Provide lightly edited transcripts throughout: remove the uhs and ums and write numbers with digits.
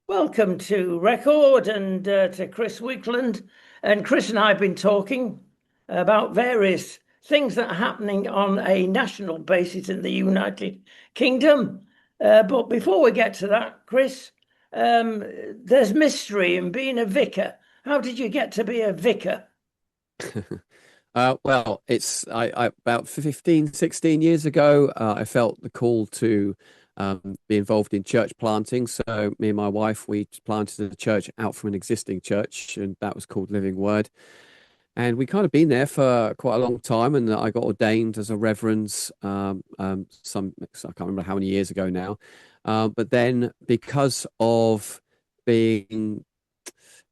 Welcome to Record and to Chris Wickland. And Chris and I have been talking about various things that are happening on a national basis in the United Kingdom. But before we get to that, Chris, there's mystery in being a vicar. How did you get to be a vicar? Well, I about 15, 16 years ago, I felt the call to be involved in church planting. So me and my wife, we planted a church out from an existing church, and that was called Living Word. And we kind of been there for quite a long time, and I got ordained as a reverend so I can't remember how many years ago now. But then because of being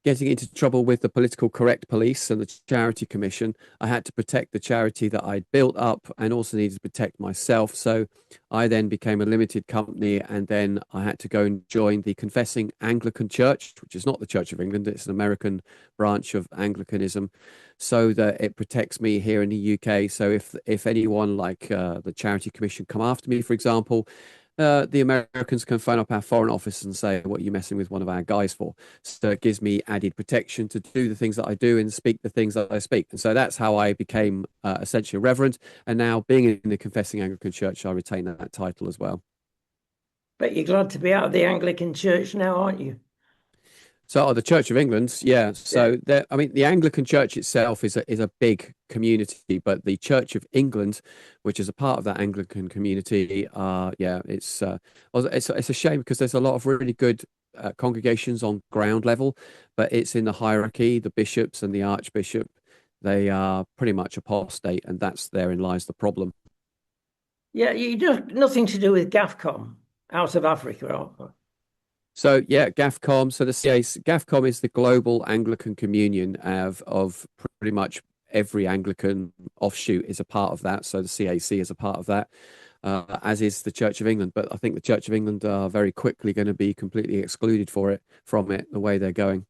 getting into trouble with the political correct police and the charity commission, I had to protect the charity that I'd built up and also needed to protect myself. So I then became a limited company, and then I had to go and join the Confessing Anglican Church, which is not the Church of England. It's an American branch of Anglicanism, so that it protects me here in the UK. So if anyone like the charity commission come after me, for example, the Americans can phone up our foreign office and say, "What are you messing with one of our guys for?" So it gives me added protection to do the things that I do and speak the things that I speak. And so that's how I became essentially a reverend. And now, being in the Confessing Anglican Church, I retain that title as well. But you're glad to be out of the Anglican Church now, aren't you? So the Church of England, yeah. Yeah. So there, I mean, the Anglican Church itself is a big community, but the Church of England, which is a part of that Anglican community, yeah, it's a shame because there's a lot of really good congregations on ground level, but it's in the hierarchy. The bishops and the archbishop, they are pretty much apostate, and that's therein lies the problem. Yeah, you do nothing to do with GAFCOM out of Africa, aren't you? So yeah, GAFCOM. So the CAC, GAFCOM is the Global Anglican Communion of pretty much every Anglican offshoot is a part of that. So the CAC is a part of that, as is the Church of England. But I think the Church of England are very quickly going to be completely excluded from it the way they're going.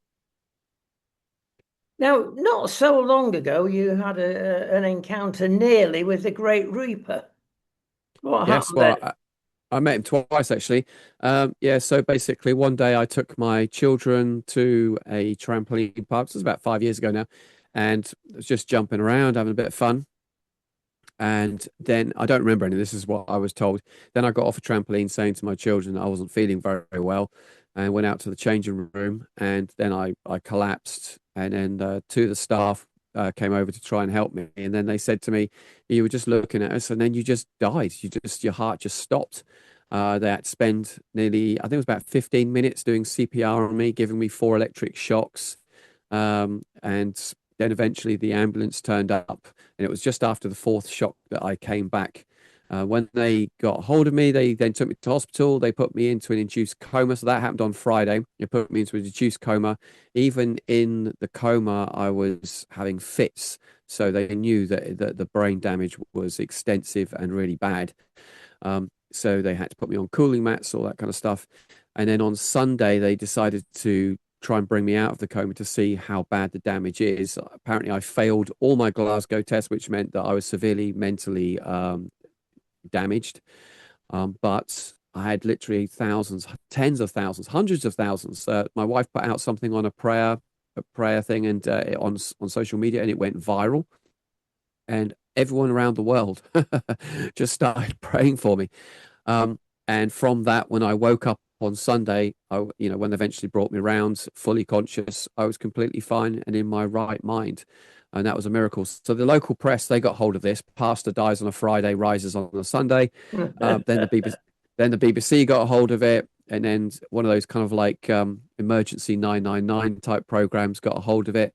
Now, not so long ago, you had an encounter nearly with the Great Reaper. What Yes, happened then? I met him twice actually. Yeah, so basically one day I took my children to a trampoline park. This was about 5 years ago now, and I was just jumping around, having a bit of fun. And then I don't remember any of this is what I was told. Then I got off a trampoline saying to my children I wasn't feeling very well and went out to the changing room. And then I collapsed. And then two of the staff came over to try and help me. And then they said to me, "You were just looking at us and then you just died. Your heart just stopped." They had to spend nearly, I think it was about 15 minutes doing CPR on me, giving me four electric shocks. And then eventually the ambulance turned up, and it was just after the fourth shock that I came back. When they got hold of me, they then took me to hospital. They put me into an induced coma. So that happened on Friday. They put me into an induced coma. Even in the coma, I was having fits. So they knew that the brain damage was extensive and really bad. So they had to put me on cooling mats, all that kind of stuff. And then on Sunday, they decided to try and bring me out of the coma to see how bad the damage is. Apparently, I failed all my Glasgow tests, which meant that I was severely mentally damaged. But I had literally thousands, tens of thousands, hundreds of thousands. My wife put out something on a prayer thing, and on social media, and it went viral. And everyone around the world just started praying for me. Um, and from that, when I woke up on Sunday, when they eventually brought me around fully conscious, I was completely fine and in my right mind. And that was a miracle. So the local press, they got hold of this. Pastor dies on a Friday, rises on a Sunday. Then the BBC, then the BBC got a hold of it. And then one of those kind of like emergency 999 type programs got a hold of it.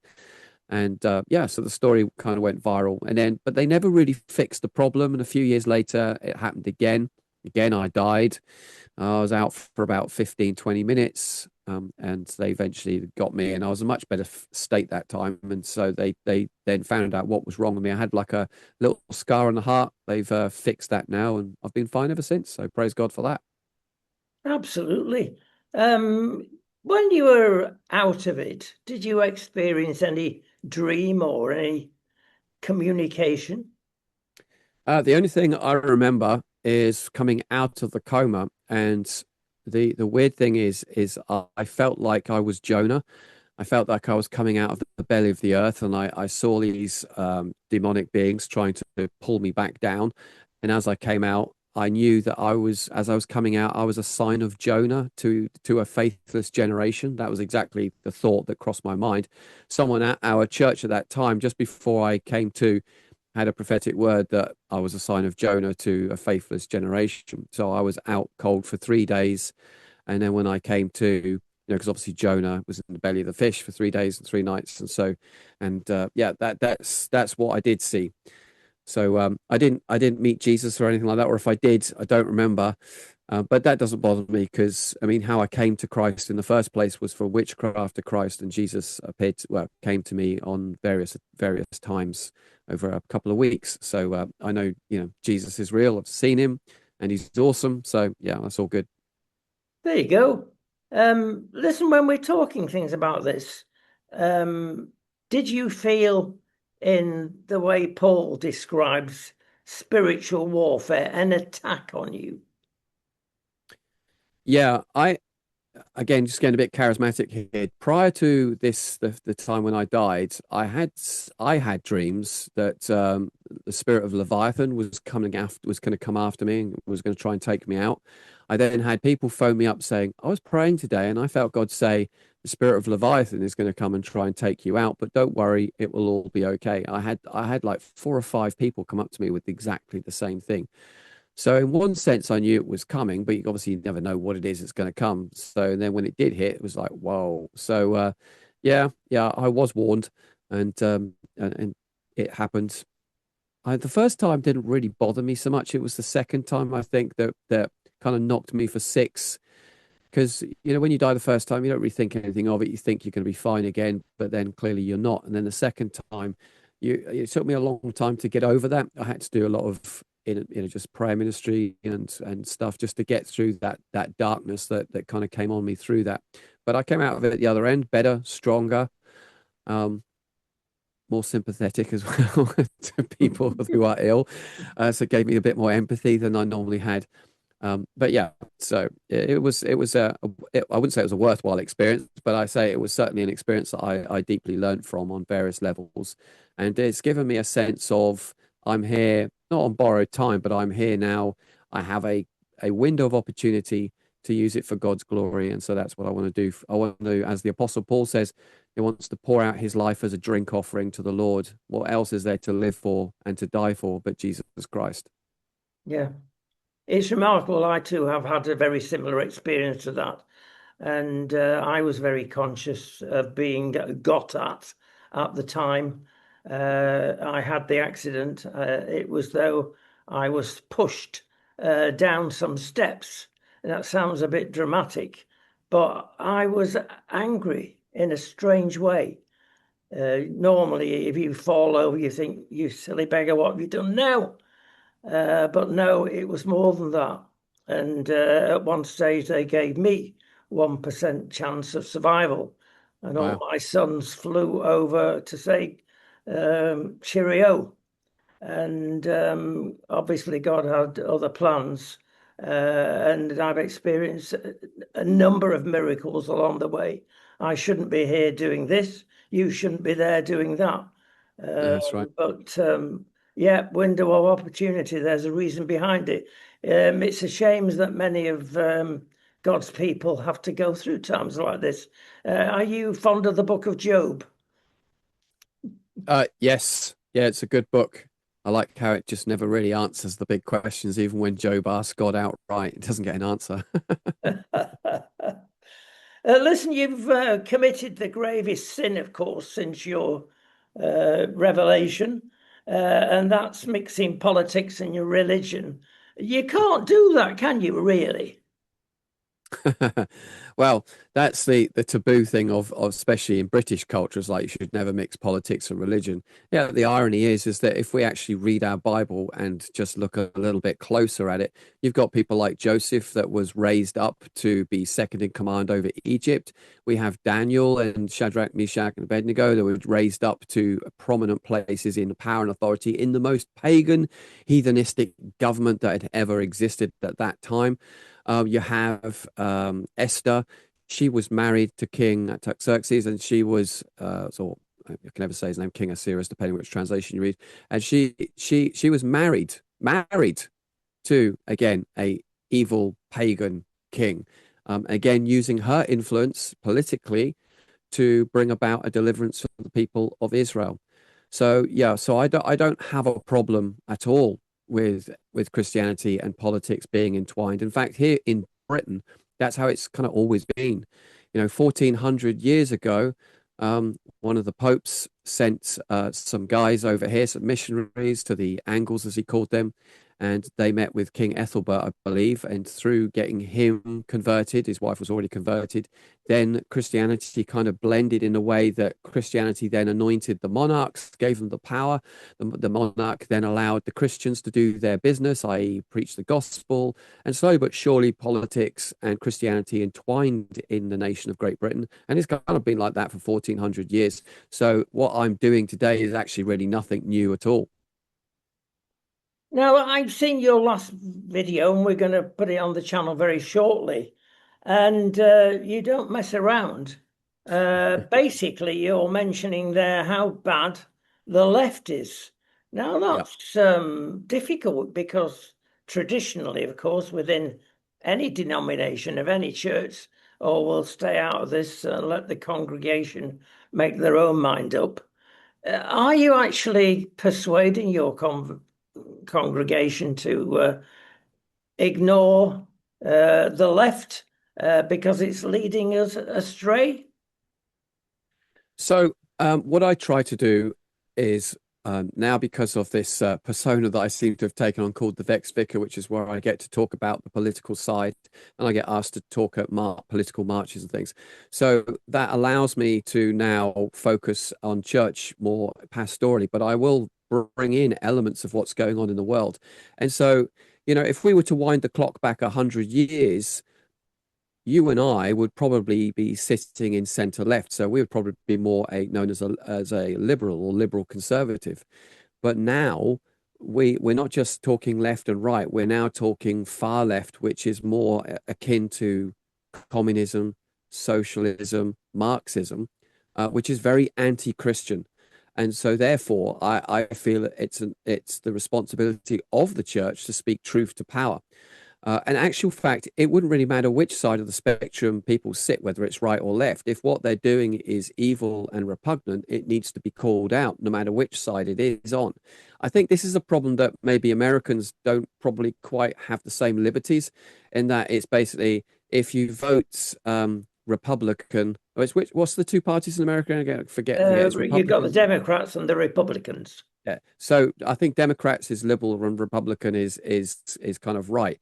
And yeah, so the story kind of went viral. But they never really fixed the problem. And a few years later, it happened again. Again, I died. I was out for about 15, 20 minutes. And they eventually got me, and I was in a much better state that time. And so they then found out what was wrong with me. I had like a little scar on the heart. They've fixed that now, and I've been fine ever since. So praise God for that. Absolutely. Um, when you were out of it, did you experience any dream or any communication? The only thing I remember is coming out of the coma, and the weird thing is I felt like I was Jonah. I felt like I was coming out of the belly of the earth, and I saw these demonic beings trying to pull me back down. And as I came out, I knew that as I was coming out, I was a sign of Jonah to a faithless generation. That was exactly the thought that crossed my mind. Someone at our church at that time, just before I came to, had a prophetic word that I was a sign of Jonah to a faithless generation. So I was out cold for 3 days. And then when I came to, because obviously Jonah was in the belly of the fish for 3 days and 3 nights. And so, and yeah, that's what I did see. So I didn't meet Jesus or anything like that, or if I did, I don't remember. But that doesn't bother me because I mean, how I came to Christ in the first place was for witchcraft of Christ, and Jesus came to me on various times over a couple of weeks. So I know Jesus is real. I've seen him, and he's awesome. So yeah, that's all good. There you go. Listen, when we're talking things about this, um, did you feel in the way Paul describes spiritual warfare an attack on you? Yeah, I again, just getting a bit charismatic here. Prior to this, the time when I died, I had dreams that the spirit of Leviathan was going to come after me and was going to try and take me out. I then had people phone me up saying, I was praying today and I felt God say the spirit of Leviathan is going to come and try and take you out, but don't worry, it will all be okay. I had like 4 or 5 people come up to me with exactly the same thing. So in one sense, I knew it was coming, but you obviously never know what it is that's going to come. So then when it did hit, it was like, whoa. So yeah, I was warned, and it happened. The first time didn't really bother me so much. It was the second time I think that kind of knocked me for six. Because when you die the first time, you don't really think anything of it. You think you're going to be fine again, but then clearly you're not. And then the second time, it took me a long time to get over that. I had to do a lot of just prayer ministry and stuff just to get through that darkness that kind of came on me through that. But I came out of it at the other end better, stronger, um, more sympathetic as well to people who are ill. So it gave me a bit more empathy than I normally had. But yeah, so I wouldn't say it was a worthwhile experience, but I say it was certainly an experience that I deeply learned from on various levels, and it's given me a sense of I'm here not on borrowed time, but I'm here now. I have a window of opportunity to use it for God's glory, and so that's what I want to do. I want to, as the Apostle Paul says, he wants to pour out his life as a drink offering to the Lord. What else is there to live for and to die for but Jesus Christ? Yeah. It's remarkable. I too have had a very similar experience to that. And I was very conscious of being got at the time. I had the accident. It was though I was pushed down some steps. And that sounds a bit dramatic, but I was angry in a strange way. Normally, if you fall over, you think, you silly beggar, what have you done now? But no, it was more than that. And at one stage, they gave me 1% chance of survival. And all Wow. my sons flew over to say cheerio. And obviously, God had other plans. And I've experienced a number of miracles along the way. I shouldn't be here doing this. You shouldn't be there doing that. Yeah, that's right. But yeah, window of opportunity. There's a reason behind it. It's a shame that many of God's people have to go through times like this. Are you fond of the book of Job? Yes. Yeah, it's a good book. I like how it just never really answers the big questions, even when Job asks God outright, it doesn't get an answer. Listen, you've committed the gravest sin, of course, since your revelation, and that's mixing politics and your religion. You can't do that, can you, really? Well, that's the taboo thing of especially in British cultures, like you should never mix politics and religion. Yeah, the irony is that if we actually read our Bible and just look a little bit closer at it, you've got people like Joseph that was raised up to be second in command over Egypt. We have Daniel and Shadrach, Meshach, and Abednego that were raised up to prominent places in power and authority in the most pagan, heathenistic government that had ever existed at that time. You have Esther. She was married to King Xerxes, and she was so I can never say his name, King Assyrius, depending which translation you read. And she was married to again a evil pagan king. Again, using her influence politically to bring about a deliverance for the people of Israel. So yeah, so I don't have a problem at all with Christianity and politics being entwined. In fact, here in Britain, that's how it's kind of always been. 1400 years ago, one of the popes sent some guys over here, some missionaries to the Angles, as he called them, and they met with King Ethelbert, I believe, and through getting him converted, his wife was already converted, then Christianity kind of blended in a way that Christianity then anointed the monarchs, gave them the power. The monarch then allowed the Christians to do their business, i.e., preach the gospel. And slowly but surely, politics and Christianity entwined in the nation of Great Britain. And it's kind of been like that for 1400 years. So what I'm doing today is actually really nothing new at all. Now, I've seen your last video, and we're going to put it on the channel very shortly. And you don't mess around. Basically, you're mentioning there how bad the left is. Now, Yeah. that's difficult because traditionally, of course, within any denomination of any church, or we'll stay out of this, let the congregation make their own mind up. Are you actually persuading your congregation to ignore the left because it's leading us astray? So what I try to do is now, because of this persona that I seem to have taken on called the Vexed Vicar, which is where I get to talk about the political side and I get asked to talk at political marches and things. So that allows me to now focus on church more pastorally, but I will bring in elements of what's going on in the world. And so, if we were to wind the clock back 100 years, you and I would probably be sitting in centre left. So we would probably be more known as a liberal or liberal conservative. But now we're not just talking left and right. We're now talking far left, which is more akin to communism, socialism, Marxism, which is very anti-Christian. And so therefore, I feel it's the responsibility of the church to speak truth to power. In actual fact, it wouldn't really matter which side of the spectrum people sit, whether it's right or left. If what they're doing is evil and repugnant, it needs to be called out, no matter which side it is on. I think this is a problem that maybe Americans don't probably quite have the same liberties, in that it's basically if you vote Republican, what's the two parties in America? I forget. It's You've got the Republicans. Democrats and the Republicans. Yeah. So I think Democrats is liberal and Republican is kind of right.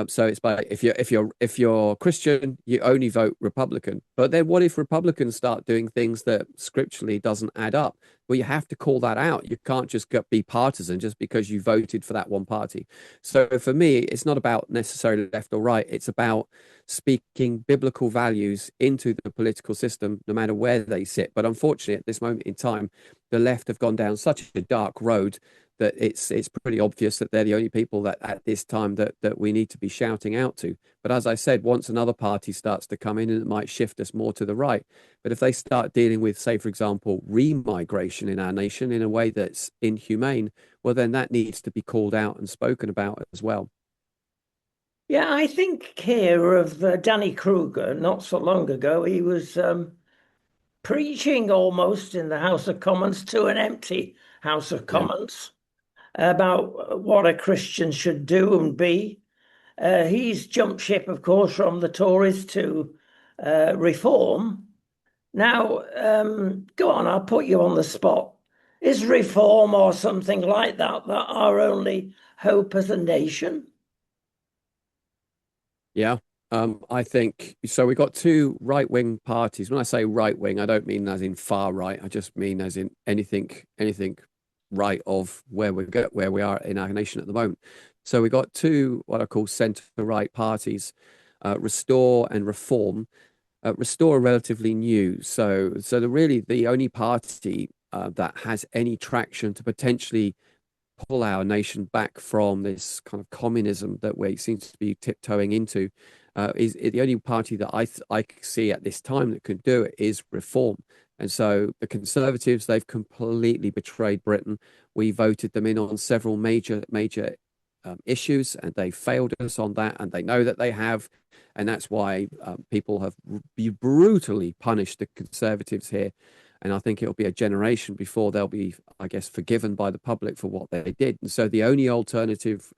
So it's by if you're Christian, you only vote Republican. But then what if Republicans start doing things that scripturally doesn't add up? Well, you have to call that out. You can't just be partisan just because you voted for that one party. So for me, it's not about necessarily left or right. It's about speaking biblical values into the political system, no matter where they sit. But unfortunately, at this moment in time, the left have gone down such a dark road that it's pretty obvious that they're the only people that at this time that we need to be shouting out to. But as I said, once another party starts to come in, and it might shift us more to the right. But if they start dealing with, say, for example, remigration in our nation in a way that's inhumane, well, then that needs to be called out and spoken about as well. Yeah, I think here of Danny Kruger not so long ago. He was preaching almost in the House of Commons to an empty House of Yeah. Commons about what a Christian should do and be. He's jumped ship, of course, from the Tories to reform. Now, go on, I'll put you on the spot. Is reform or something like that our only hope as a nation? Yeah. I think so. We got two right-wing parties. When I say right-wing, I don't mean as in far right. I just mean as in anything right of where we are in our nation at the moment. So we got two what I call centre-right parties, Restore and Reform. Restore are relatively new, so the only party that has any traction to potentially pull our nation back from this kind of communism that we seem to be tiptoeing into. Is the only party that I see at this time that can do it is Reform. And so the Conservatives, they've completely betrayed Britain. We voted them in on several major issues, and they failed us on that, and they know that they have, and that's why people have brutally punished the Conservatives here. And I think it'll be a generation before they'll be, I guess, forgiven by the public for what they did. And so the only alternative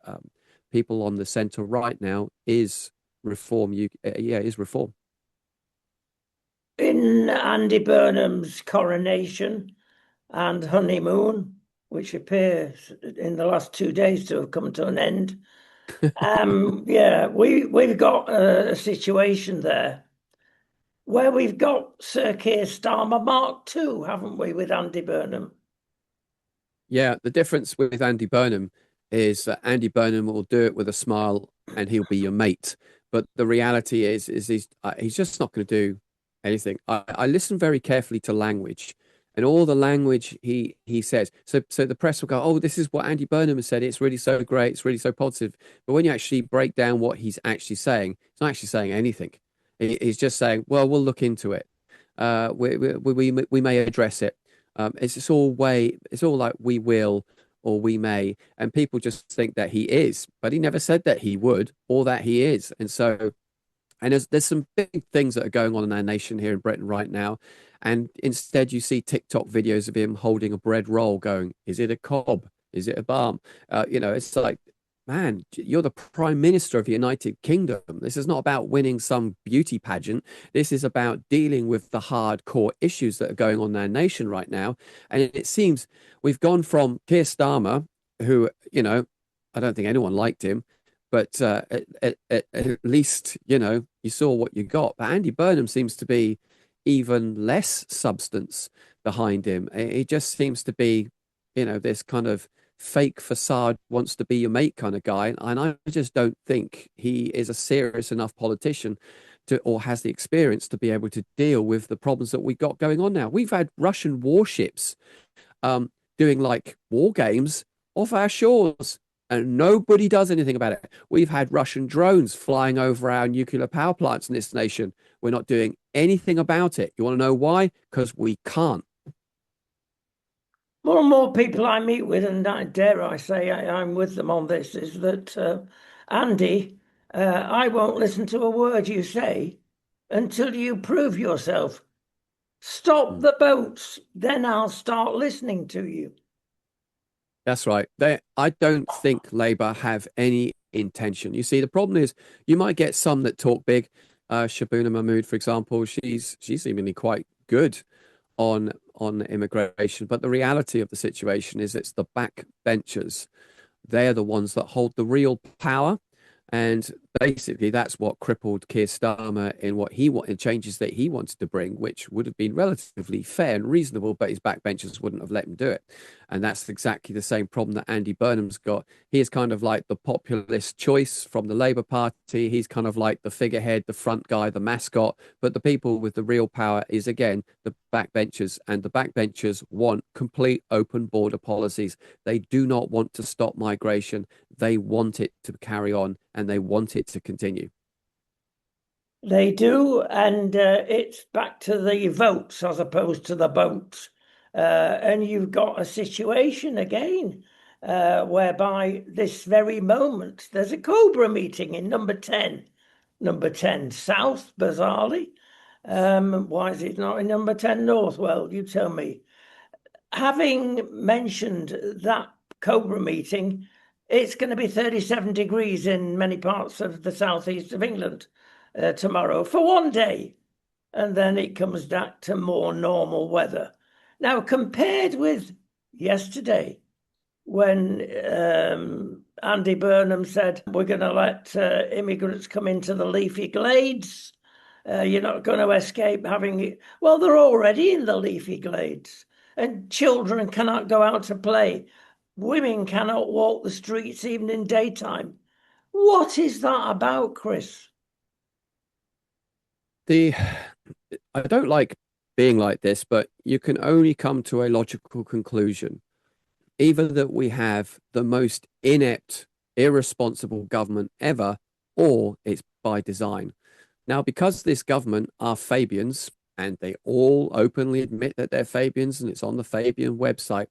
people on the centre right now is Reform. Is Reform. In Andy Burnham's coronation and honeymoon, which appears in the last 2 days to have come to an end, yeah, we've got a situation there where we've got Sir Keir Starmer Mark II, haven't we, with Andy Burnham? Yeah, the difference with Andy Burnham is that Andy Burnham will do it with a smile and he'll be your mate. But the reality is he's just not going to do anything. I listen very carefully to language and all the language he says. So the press will go, oh, this is what Andy Burnham has said. It's really so great. It's really so positive. But when you actually break down what he's actually saying, he's not actually saying anything. He's just saying, well, we'll look into it. We may address it. It's all like we will or we may, and people just think that he is, but he never said that he would or that he is. And so, and there's some big things that are going on in our nation here in Britain right now, and instead you see TikTok videos of him holding a bread roll, going, "Is it a cob? Is it a balm?" It's like, man, you're the Prime Minister of the United Kingdom. This is not about winning some beauty pageant. This is about dealing with the hardcore issues that are going on in our nation right now. And it seems we've gone from Keir Starmer, who, I don't think anyone liked him, but at least, you saw what you got. But Andy Burnham seems to be even less substance behind him. He just seems to be, this kind of fake facade, wants to be your mate kind of guy. And I just don't think he is a serious enough politician or has the experience to be able to deal with the problems that we got going on now. We've had Russian warships doing like war games off our shores and nobody does anything about it. We've had Russian drones flying over our nuclear power plants in this nation. We're not doing anything about it. You want to know why? Because we can't. More and more people I meet with, and dare I say I'm with them on this, is that, Andy, I won't listen to a word you say until you prove yourself. Stop the boats, then I'll start listening to you. That's right. I don't think Labour have any intention. You see, the problem is you might get some that talk big. Shabuna Mahmood, for example, she's seemingly quite good on immigration, but the reality of the situation is it's the backbenchers. They're the ones that hold the real power. And basically, that's what crippled Keir Starmer in what he wanted, changes that he wanted to bring, which would have been relatively fair and reasonable, but his backbenchers wouldn't have let him do it. And that's exactly the same problem that Andy Burnham's got. He is kind of like the populist choice from the Labour Party. He's kind of like the figurehead, the front guy, the mascot. But the people with the real power is, again, the backbenchers. And the backbenchers want complete open border policies. They do not want to stop migration. They want it to carry on and they want it to continue. They do, and it's back to the votes as opposed to the boats. And you've got a situation again whereby this very moment there's a Cobra meeting in number 10 South, bizarrely. Why is it not in number 10 North? Well, you tell me. Having mentioned that Cobra meeting, it's going to be 37 degrees in many parts of the southeast of England tomorrow for one day. And then it comes back to more normal weather. Now, compared with yesterday, when Andy Burnham said, we're going to let immigrants come into the leafy glades, you're not going to escape having it. Well, they're already in the leafy glades, and children cannot go out to play. Women cannot walk the streets even in daytime. What is that about, Chris? I don't like being like this, but you can only come to a logical conclusion either that we have the most inept, irresponsible government ever, or it's by design. Now, because this government are Fabians, and they all openly admit that they're Fabians, and it's on the Fabian website.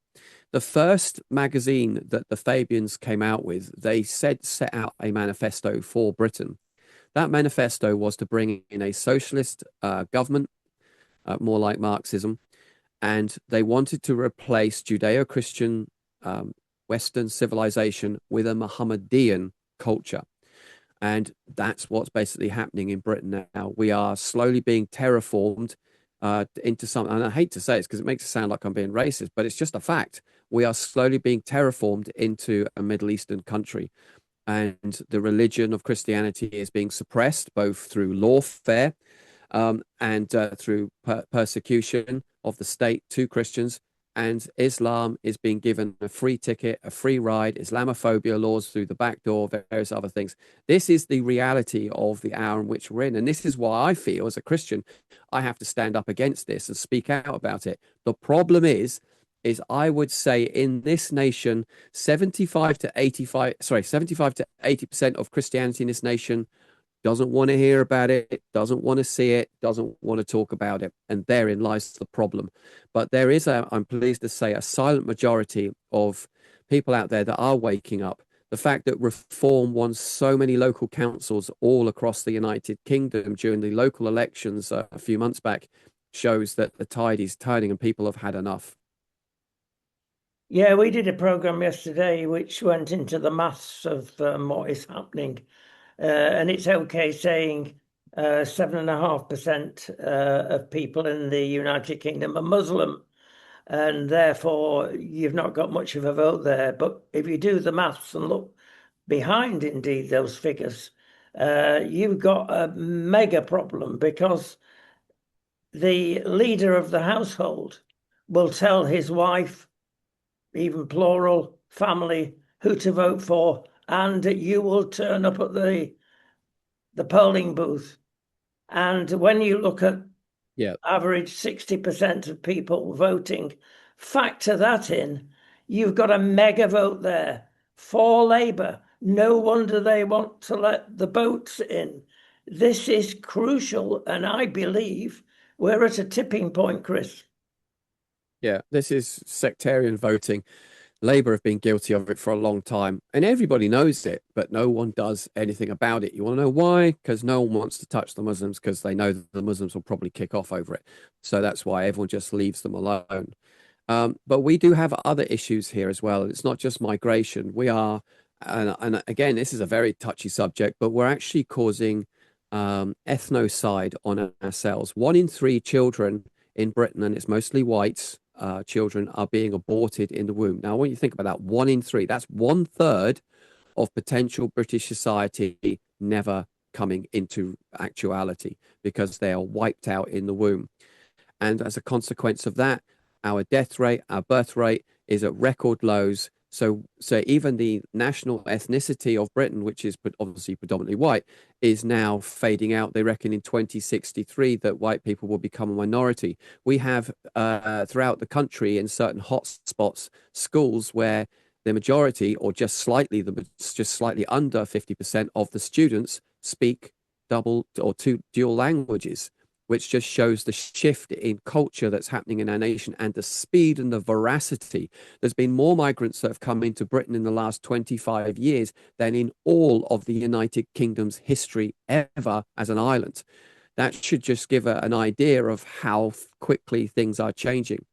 The first magazine that the Fabians came out with, they set out a manifesto for Britain. That manifesto was to bring in a socialist government, more like Marxism, and they wanted to replace Judeo-Christian Western civilization with a Mohammedan culture. And that's what's basically happening in Britain now. We are slowly being terraformed into something, and I hate to say it because it makes it sound like I'm being racist, but it's just a fact. We are slowly being terraformed into a Middle Eastern country. And the religion of Christianity is being suppressed both through lawfare and through persecution of the state to Christians. And Islam is being given a free ticket, a free ride, Islamophobia laws through the back door, various other things. This is the reality of the hour in which we're in. And this is why I feel, as a Christian, I have to stand up against this and speak out about it. The problem is I would say in this nation, 75 to 80% of Christianity in this nation doesn't want to hear about it, doesn't want to see it, doesn't want to talk about it. And therein lies the problem. But there is, I'm pleased to say, a silent majority of people out there that are waking up. The fact that Reform won so many local councils all across the United Kingdom during the local elections a few months back shows that the tide is turning and people have had enough. Yeah, we did a program yesterday which went into the maths of what is happening. And it's okay saying 7.5% of people in the United Kingdom are Muslim, and therefore you've not got much of a vote there. But if you do the maths and look behind, indeed, those figures, you've got a mega problem, because the leader of the household will tell his wife, even plural, family, who to vote for, and you will turn up at the polling booth. And when you look at average 60% of people voting, factor that in, you've got a mega vote there for Labour. No wonder they want to let the boats in. This is crucial, and I believe we're at a tipping point, Chris. Yeah, this is sectarian voting. Labour have been guilty of it for a long time, and everybody knows it, but no one does anything about it. You want to know why? Because no one wants to touch the Muslims, because they know that the Muslims will probably kick off over it. So that's why everyone just leaves them alone. But we do have other issues here as well. It's not just migration. We are, and again, this is a very touchy subject, but we're actually causing ethnocide on ourselves. 1 in 3 children in Britain, and it's mostly whites, children are being aborted in the womb. Now, when you think about that, 1 in 3, that's 1/3 of potential British society never coming into actuality because they are wiped out in the womb. And as a consequence of that, our death rate, our birth rate is at record lows. So even the national ethnicity of Britain, which is obviously predominantly white, is now fading out. They reckon in 2063 that white people will become a minority. We have throughout the country in certain hotspots, schools where the majority, or just slightly under 50% of the students speak double or two dual languages, which just shows the shift in culture that's happening in our nation and the speed and the veracity. There's been more migrants that have come into Britain in the last 25 years than in all of the United Kingdom's history ever as an island. That should just give an idea of how quickly things are changing.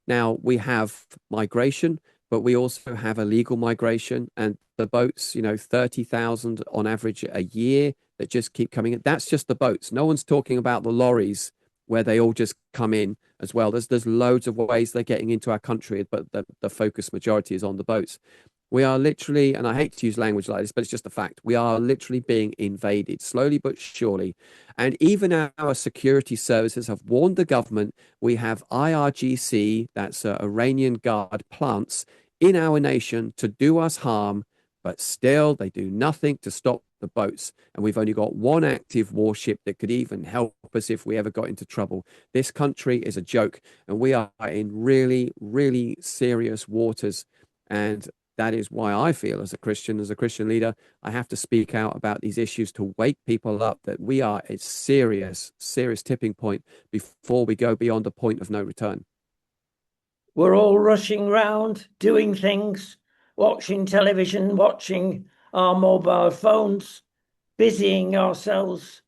Now, we have migration, but we also have illegal migration, and the boats, 30,000 on average a year that just keep coming in. That's just the boats. No one's talking about the lorries where they all just come in as well. There's loads of ways they're getting into our country, but the focus majority is on the boats. We are literally, and I hate to use language like this, but it's just a fact. We are literally being invaded slowly but surely. And even our security services have warned the government. We have IRGC, that's Iranian Guard plants in our nation to do us harm, but still they do nothing to stop the boats. And we've only got 1 active warship that could even help us if we ever got into trouble. This country is a joke, and we are in really, really serious waters. And that is why I feel as a Christian leader, I have to speak out about these issues to wake people up that we are at a serious, serious tipping point before we go beyond a point of no return. We're all rushing round, doing things, watching television, watching our mobile phones, busying ourselves,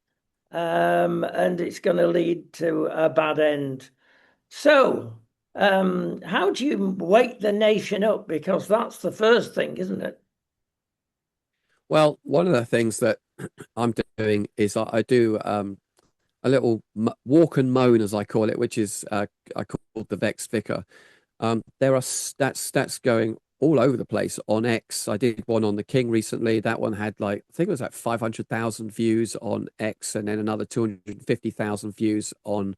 and it's going to lead to a bad end. So, how do you wake the nation up? Because that's the first thing, isn't it? Well, one of the things that I'm doing is I do a little walk and moan, as I call it, which is I call the Vexed Vicar. There are stats going all over the place on X. I did one on the King recently. That one had I think it was like 500,000 views on X, and then another 250,000 views on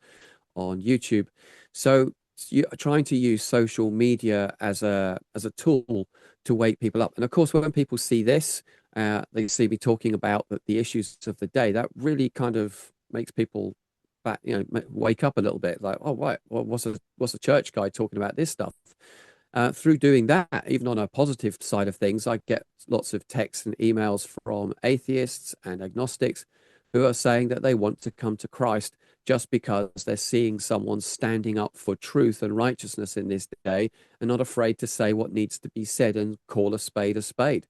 YouTube. So you're trying to use social media as a tool to wake people up. And of course, when people see this, they see me talking about the issues of the day. That really kind of makes people back, wake up a little bit. Like, oh, right, well, what's a church guy talking about this stuff? Through doing that, even on a positive side of things, I get lots of texts and emails from atheists and agnostics who are saying that they want to come to Christ just because they're seeing someone standing up for truth and righteousness in this day and not afraid to say what needs to be said and call a spade a spade.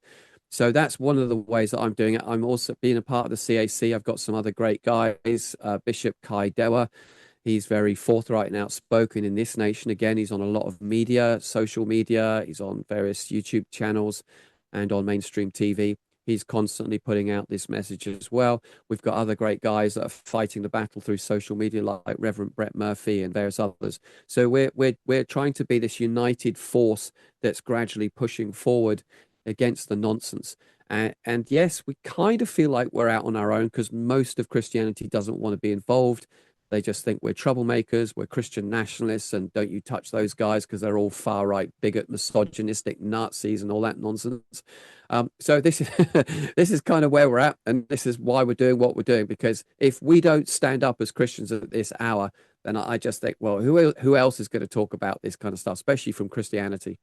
So that's one of the ways that I'm doing it. I'm also being a part of the CAC. I've got some other great guys, Bishop Kai Dewa. He's very forthright and outspoken in this nation. Again, he's on a lot of media, social media. He's on various YouTube channels and on mainstream TV. He's constantly putting out this message as well. We've got other great guys that are fighting the battle through social media, like Reverend Brett Murphy and various others. So we're trying to be this united force that's gradually pushing forward against the nonsense. And yes, we kind of feel like we're out on our own because most of Christianity doesn't want to be involved. They just think we're troublemakers, we're Christian nationalists, and don't you touch those guys because they're all far right, bigot, misogynistic Nazis, and all that nonsense. So this is this is kind of where we're at, and this is why we're doing what we're doing. Because if we don't stand up as Christians at this hour, then I just think, well, who else is going to talk about this kind of stuff, especially from Christianity?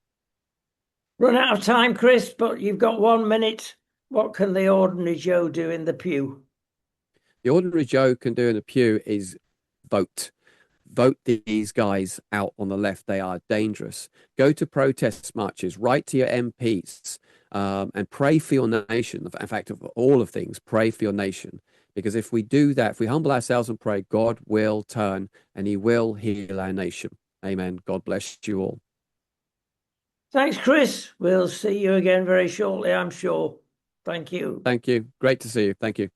Run out of time, Chris, but you've got 1 minute. What can the ordinary Joe do in the pew? The ordinary Joe can do in the pew is vote. Vote these guys out on the left. They are dangerous. Go to protest marches, write to your MPs, and pray for your nation. In fact, of all of things, pray for your nation. Because if we do that, if we humble ourselves and pray, God will turn and he will heal our nation. Amen. God bless you all. Thanks, Chris. We'll see you again very shortly, I'm sure. Thank you. Thank you. Great to see you. Thank you.